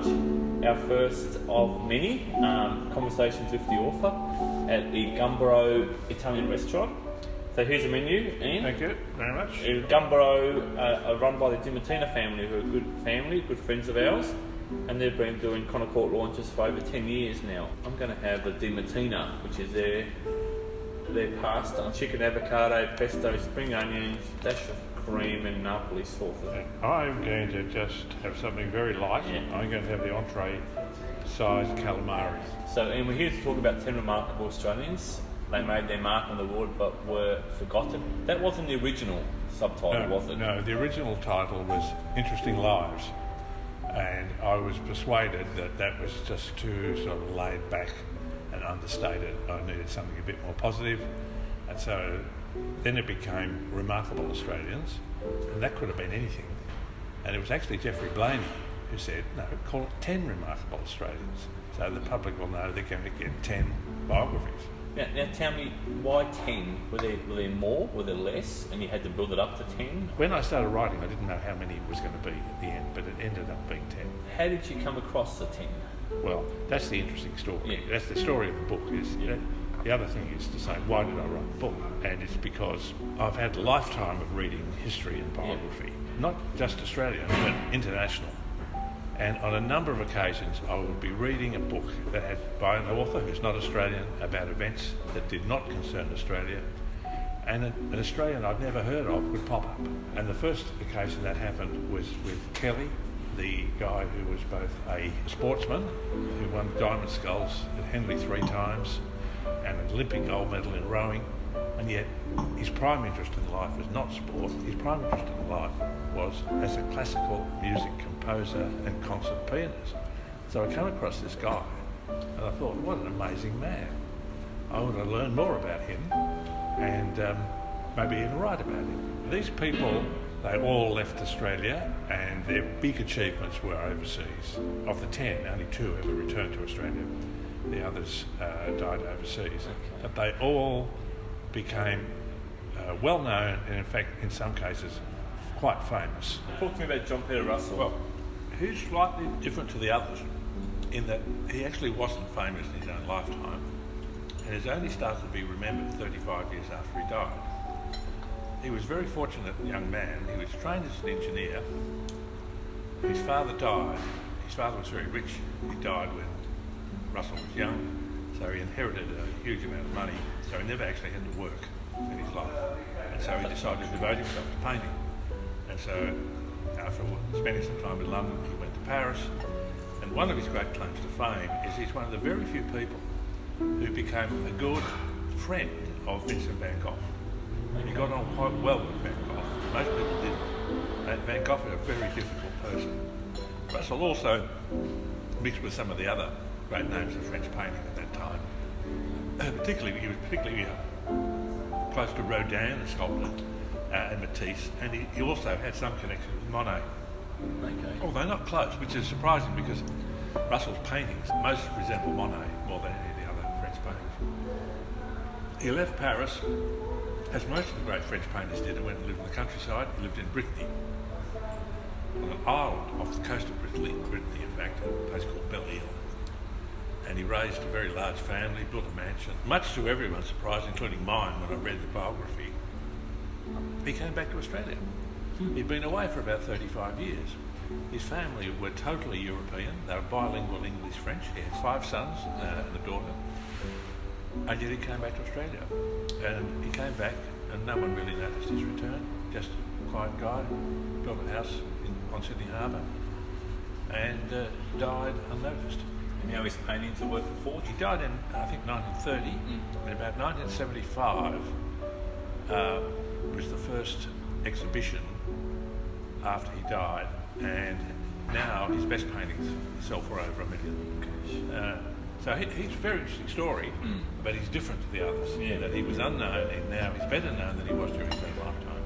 our first of many conversations with the author at the Gumboro Italian restaurant. So here's the menu, Ian. Thank you very much. Gumboro are run by the Di Martina family, who are a good family, good friends of ours, and they've been doing Connaught launches for over 10 years now. I'm going to have the Di Martina, which is their pasta, chicken avocado, pesto, spring onions, dash of cream and Napoli sauce. I'm going to just have something very light. Yeah. I'm going to have the entree-sized calamari. So, and we're here to talk about 10 remarkable Australians. They made their mark on the world but were forgotten. That wasn't the original subtitle, was it? No, the original title was Interesting Lives, and I was persuaded that that was just too sort of laid back and understated. I needed something a bit more positive, and so then it became Remarkable Australians, and that could have been anything. And it was actually Geoffrey Blaney who said, no, call it 10 Remarkable Australians, so the public will know they're going to get 10 biographies. Now tell me, why 10? Were there more? Were there less? And you had to build it up to 10? When I started writing, I didn't know how many it was going to be at the end, but it ended up being 10. How did you come across the 10? Well, that's the interesting story. Yeah. That's the story of the book. The other thing is to say, why did I write the book? And it's because I've had a lifetime of reading history and biography, not just Australian, but international. And on a number of occasions, I would be reading a book that had by an author who's not Australian about events that did not concern Australia, and an Australian I'd never heard of would pop up. And the first occasion that happened was with Kelly, the guy who was both a sportsman who won diamond sculls at Henley 3 times and an Olympic gold medal in rowing, and yet his prime interest in life was not sport. His prime interest in life was as a classical music composer and concert pianist. So I came across this guy and I thought, what an amazing man. I want to learn more about him and maybe even write about him. These people, they all left Australia and their big achievements were overseas. Of the 10, only 2 ever returned to Australia. The others died overseas. Okay. But they all became well known and in fact in some cases quite famous. Talk to me about John Peter Russell. Well, he's slightly different to the others in that he actually wasn't famous in his own lifetime and has only started to be remembered 35 years after he died. He was a very fortunate young man. He was trained as an engineer. His father died. His father was very rich. He died when Russell was young, so he inherited a huge amount of money, so he never actually had to work in his life. And so he decided to devote himself to painting. And so after spending some time in London, he went to Paris. And one of his great claims to fame is he's one of the very few people who became a good friend of Vincent van Gogh. He got on quite well with Van Gogh. Most people didn't. And Van Gogh was a very difficult person. Russell also mixed with some of the other great names of French painting at that time. He was particularly close to Rodin, the sculptor, and Matisse, and he also had some connection with Monet. Okay. Although not close, which is surprising because Russell's paintings most resemble Monet more than any of the other French painters. He left Paris, as most of the great French painters did, and went and lived in the countryside. He lived in Brittany, on an island off the coast of Brittany, in fact, a place called Belle-Île. And he raised a very large family, built a mansion. Much to everyone's surprise, including mine when I read the biography, he came back to Australia. He'd been away for about 35 years. His family were totally European. They were bilingual English-French. He had 5 sons and a daughter. And yet he came back to Australia. And he came back and no one really noticed his return. Just a quiet guy, built a house on Sydney Harbour and died unnoticed. And now his paintings are worth a fortune. He died in, I think, 1930. In about 1975 was the first exhibition after he died, and now his best paintings sell for over $1 million. So he's a very interesting story, but he's different to the others. Yeah. That he was unknown, and now he's better known than he was during his own lifetime.